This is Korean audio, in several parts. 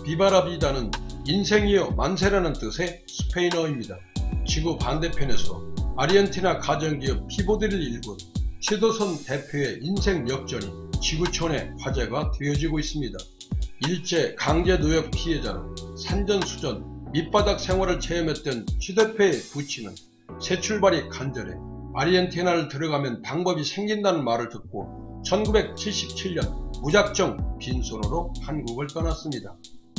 비바라비다는 인생이여 만세라는 뜻의 스페인어입니다. 지구 반대편에서 아르헨티나 가전기업 피보디를 일군 최도선 대표의 인생 역전이 지구촌의 화제가 되어지고 있습니다. 일제 강제노역 피해자로 산전수전 밑바닥 생활을 체험했던 최 대표의 부친은 새 출발이 간절해 아르헨티나를 들어가면 방법이 생긴다는 말을 듣고 1977년 무작정 빈손으로 한국을 떠났습니다.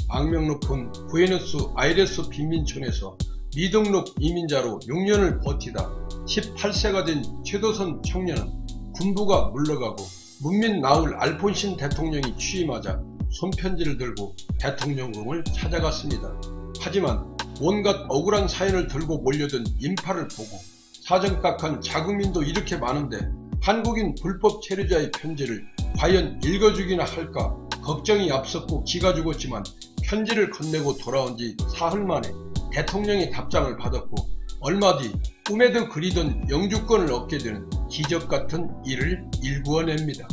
악명 높은 부에노스 아이레스 빈민촌에서 미등록 이민자로 6년을 버티다 18세가 된 최도선 청년은 군부가 물러가고 문민 라울 알폰신 대통령이 취임하자 손편지를 들고 대통령궁을 찾아갔습니다. 하지만 온갖 억울한 사연을 들고 몰려든 인파를 보고 사정딱한 자국민도 이렇게 많은데 한국인 불법 체류자의 편지를 과연 읽어주기나 할까 걱정이 앞섰고 기가 죽었지만 편지를 건네고 돌아온 지 사흘 만에 대통령의 답장을 받았고 얼마 뒤 꿈에도 그리던 영주권을 얻게 되는 기적같은 일을 일구어냅니다.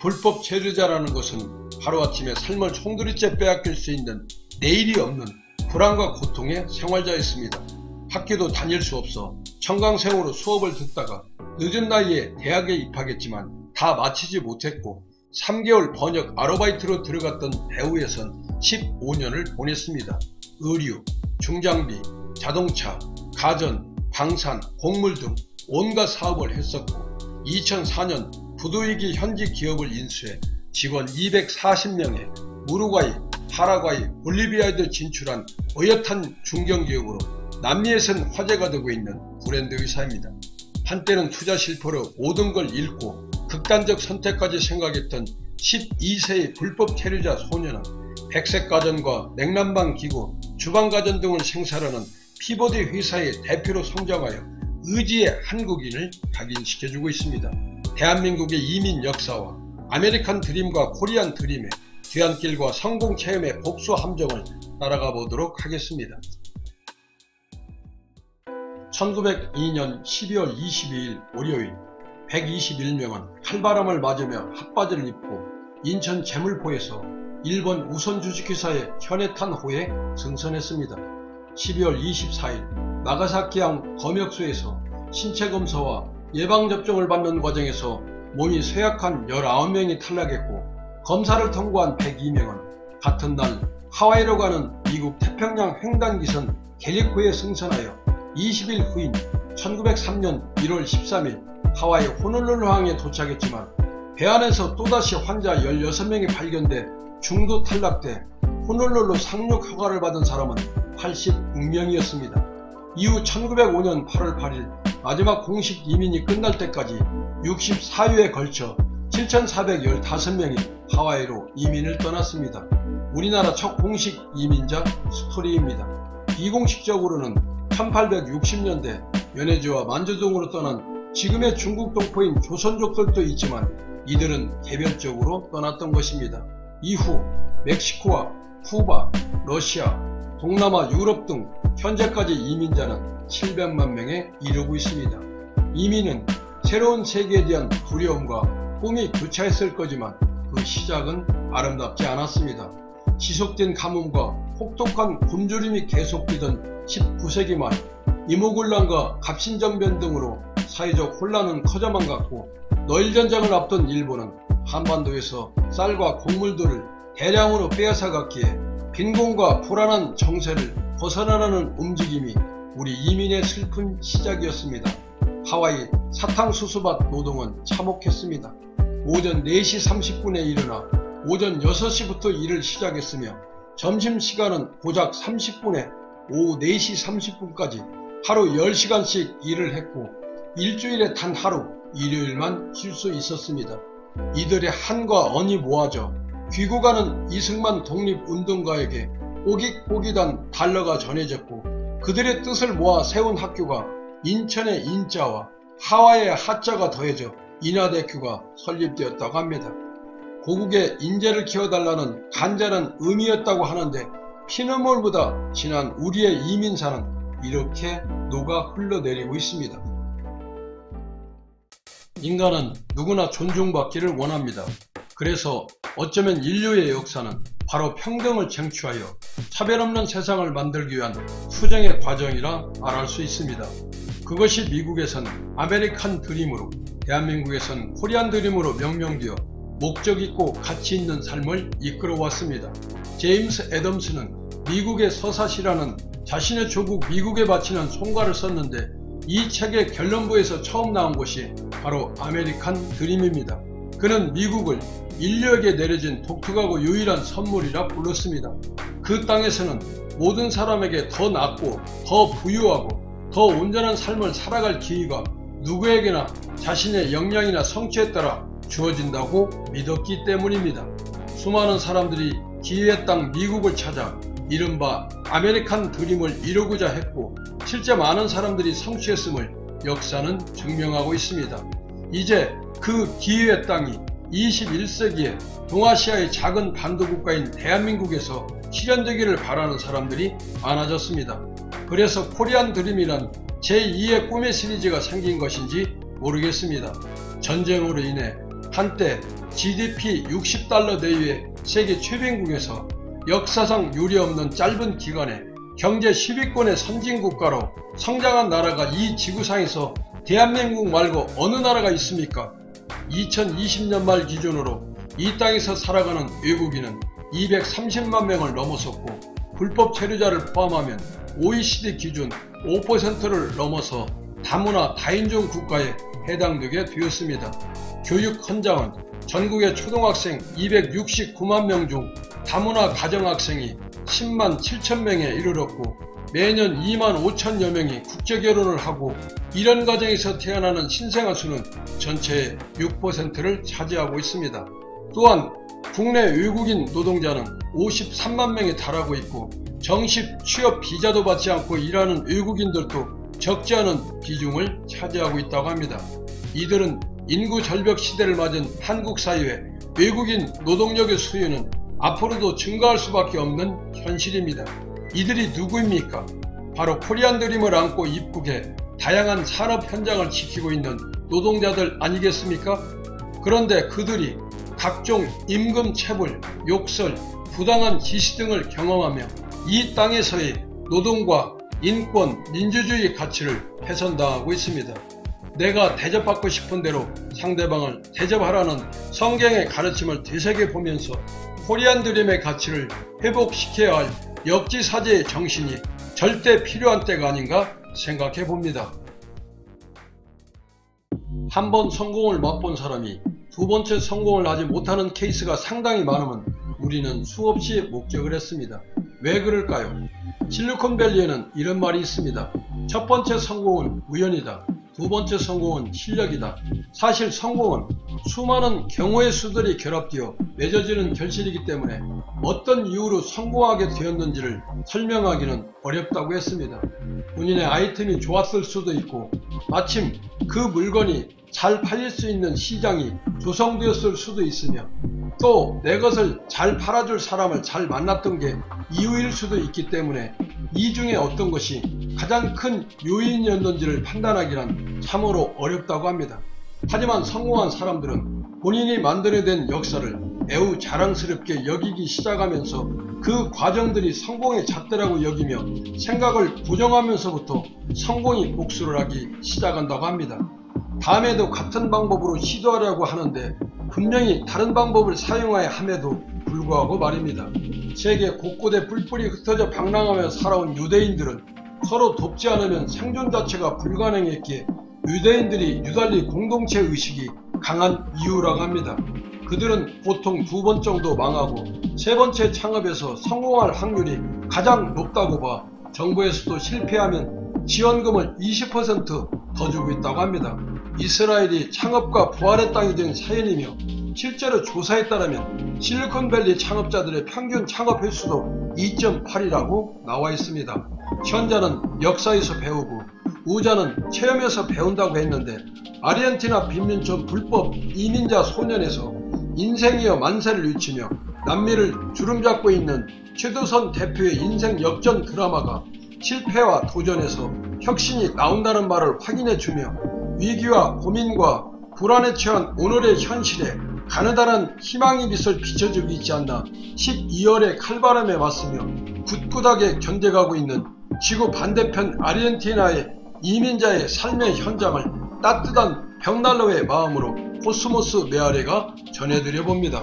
불법 체류자라는 것은 하루아침에 삶을 송두리째 빼앗길 수 있는 내일이 없는 불안과 고통의 생활자였습니다. 학교도 다닐 수 없어 청강생으로 수업을 듣다가 늦은 나이에 대학에 입학했지만 다 마치지 못했고 3개월 번역 아르바이트로 들어갔던 배우에선 15년을 보냈습니다. 의류, 중장비, 자동차, 가전, 방산, 곡물 등 온갖 사업을 했었고 2004년 부도위기 현지 기업을 인수해 직원 240명에 우루과이, 파라과이, 볼리비아에도 진출한 어엿한 중견기업으로 남미에선 화제가 되고 있는 브랜드 의사입니다. 한때는 투자 실패로 모든 걸 잃고 극단적 선택까지 생각했던 12세의 불법 체류자 소녀는 백색가전과 냉난방 기구, 주방가전 등을 생산하는 피보디 회사의 대표로 성장하여 의지의 한국인을 각인시켜주고 있습니다. 대한민국의 이민 역사와 아메리칸 드림과 코리안 드림의 뒤안길과 성공 체험의 복수 함정을 따라가 보도록 하겠습니다. 1902년 12월 22일 월요일 121명은 칼바람을 맞으며 핫바지를 입고 인천 제물포에서 일본 우선주식회사의 현해탄호에 승선했습니다. 12월 24일 나가사키항 검역소에서 신체검사와 예방접종을 받는 과정에서 몸이 쇠약한 19명이 탈락했고 검사를 통과한 102명은 같은 날 하와이로 가는 미국 태평양 횡단기선 갤리코에 승선하여 20일 후인 1903년 1월 13일 하와이 호놀룰루항에 도착했지만 배 안에서 또다시 환자 16명이 발견돼 중도 탈락돼 호놀룰루 상륙 허가를 받은 사람은 86명이었습니다. 이후 1905년 8월 8일 마지막 공식 이민이 끝날 때까지 64회에 걸쳐 7,415명이 하와이로 이민을 떠났습니다. 우리나라 첫 공식 이민자 스토리입니다. 비공식적으로는 1860년대 연해주와 만주동으로 떠난 지금의 중국 동포인 조선족들도 있지만 이들은 개별적으로 떠났던 것입니다. 이후 멕시코와 쿠바, 러시아, 동남아, 유럽 등 현재까지 이민자는 700만 명에 이르고 있습니다. 이민은 새로운 세계에 대한 두려움과 꿈이 교차했을 거지만 그 시작은 아름답지 않았습니다. 지속된 가뭄과 혹독한 굶주림이 계속되던 19세기 말 이모군란과 갑신정변 등으로 사회적 혼란은 커져만 갔고 너일전쟁을 앞둔 일본은 한반도에서 쌀과 곡물들을 대량으로 빼앗아갔기에 빈곤과 불안한 정세를 벗어나려는 움직임이 우리 이민의 슬픈 시작이었습니다. 하와이 사탕수수밭 노동은 참혹했습니다. 오전 4시 30분에 일어나 오전 6시부터 일을 시작했으며 점심시간은 고작 30분에 오후 4시 30분까지 하루 10시간씩 일을 했고 일주일에 단 하루 일요일만 쉴 수 있었습니다. 이들의 한과 언이 모아져 귀국하는 이승만 독립운동가에게 오깃오깃한 달러가 전해졌고 그들의 뜻을 모아 세운 학교가 인천의 인자와 하와이의 하자가 더해져 인하대교가 설립되었다고 합니다. 고국의 인재를 키워달라는 간절한 의미였다고 하는데 피눈물보다 진한 우리의 이민사는 이렇게 녹아 흘러내리고 있습니다. 인간은 누구나 존중받기를 원합니다. 그래서 어쩌면 인류의 역사는 바로 평등을 쟁취하여 차별 없는 세상을 만들기 위한 수정의 과정이라 말할 수 있습니다. 그것이 미국에선 아메리칸 드림으로, 대한민국에선 코리안 드림으로 명명되어 목적 있고 가치 있는 삶을 이끌어왔습니다. 제임스 애덤스는 미국의 서사시라는 자신의 조국 미국에 바치는 송가를 썼는데, 이 책의 결론부에서 처음 나온 것이 바로 아메리칸 드림입니다. 그는 미국을 인류에게 내려진 독특하고 유일한 선물이라 불렀습니다. 그 땅에서는 모든 사람에게 더 낫고 더 부유하고 더 온전한 삶을 살아갈 기회가 누구에게나 자신의 역량이나 성취에 따라 주어진다고 믿었기 때문입니다. 수많은 사람들이 기회의 땅 미국을 찾아 이른바 아메리칸 드림을 이루고자 했고, 실제 많은 사람들이 성취했음을 역사는 증명하고 있습니다. 이제 그 기회의 땅이 21세기에 동아시아의 작은 반도국가인 대한민국에서 실현되기를 바라는 사람들이 많아졌습니다. 그래서 코리안 드림이란 제2의 꿈의 시리즈가 생긴 것인지 모르겠습니다. 전쟁으로 인해 한때 GDP 60달러 내외의 세계 최빈국에서 역사상 유례없는 짧은 기간에 경제 10위권의 선진국가로 성장한 나라가 이 지구상에서 대한민국 말고 어느 나라가 있습니까? 2020년 말 기준으로 이 땅에서 살아가는 외국인은 230만 명을 넘어섰고, 불법 체류자를 포함하면 OECD 기준 5%를 넘어서 다문화 다인종 국가에 해당되게 되었습니다. 교육 현장은 전국의 초등학생 269만 명 중 다문화 가정학생이 10만 7천 명에 이르렀고, 매년 2만 5천여 명이 국제결혼을 하고, 이런 가정에서 태어나는 신생아 수는 전체의 6%를 차지하고 있습니다. 또한 국내 외국인 노동자는 53만 명에 달하고 있고, 정식 취업 비자도 받지 않고 일하는 외국인들도 적지 않은 비중을 차지하고 있다고 합니다. 이들은 인구 절벽 시대를 맞은 한국 사회의 외국인 노동력의 수요는 앞으로도 증가할 수밖에 없는 현실입니다. 이들이 누구입니까? 바로 코리안 드림을 안고 입국해 다양한 산업 현장을 지키고 있는 노동자들 아니겠습니까? 그런데 그들이 각종 임금 체불, 욕설, 부당한 지시 등을 경험하며 이 땅에서의 노동과 인권, 민주주의 가치를 훼손당하고 있습니다. 내가 대접받고 싶은 대로 상대방을 대접하라는 성경의 가르침을 되새겨보면서 코리안 드림의 가치를 회복시켜야 할 역지사지의 정신이 절대 필요한 때가 아닌가 생각해 봅니다. 한 번 성공을 맛본 사람이 두 번째 성공을 하지 못하는 케이스가 상당히 많으면 우리는 수없이 목격을 했습니다. 왜 그럴까요? 실리콘밸리에는 이런 말이 있습니다. 첫 번째 성공은 우연이다. 두 번째 성공은 실력이다. 사실 성공은 수많은 경우의 수들이 결합되어 맺어지는 결실이기 때문에 어떤 이유로 성공하게 되었는지를 설명하기는 어렵다고 했습니다. 본인의 아이템이 좋았을 수도 있고, 마침 그 물건이 잘 팔릴 수 있는 시장이 조성되었을 수도 있으며, 또 내 것을 잘 팔아줄 사람을 잘 만났던 게 이유일 수도 있기 때문에 이 중에 어떤 것이 가장 큰 요인이었는지를 판단하기란 참으로 어렵다고 합니다. 하지만 성공한 사람들은 본인이 만들어낸 역사를 매우 자랑스럽게 여기기 시작하면서 그 과정들이 성공의 잣대라고 여기며 생각을 고정하면서부터 성공이 복수를 하기 시작한다고 합니다. 다음에도 같은 방법으로 시도하려고 하는데 분명히 다른 방법을 사용해야 함에도 불구하고 말입니다. 세계 곳곳에 뿔뿔이 흩어져 방랑하며 살아온 유대인들은 서로 돕지 않으면 생존 자체가 불가능했기에 유대인들이 유달리 공동체 의식이 강한 이유라고 합니다. 그들은 보통 두 번 정도 망하고 세 번째 창업에서 성공할 확률이 가장 높다고 봐 정부에서도 실패하면 지원금을 20% 더 주고 있다고 합니다. 이스라엘이 창업과 부활의 땅이 된 사연이며, 실제로 조사에 따르면 실리콘밸리 창업자들의 평균 창업 횟수도 2.8이라고 나와 있습니다. 현자는 역사에서 배우고 우자는 체험에서 배운다고 했는데, 아르헨티나 빈민촌 불법 이민자 소년에서 인생이여 만세를 외치며 남미를 주름잡고 있는 최도선 대표의 인생 역전 드라마가 실패와 도전에서 혁신이 나온다는 말을 확인해주며 위기와 고민과 불안에 처한 오늘의 현실에 가느다란 희망의 빛을 비춰주고 있지 않나 12월의 칼바람에 맞서며 굳굳하게 견뎌가고 있는 지구 반대편 아르헨티나의 이민자의 삶의 현장을 따뜻한 벽난로의 마음으로 코스모스 메아리가 전해드려 봅니다.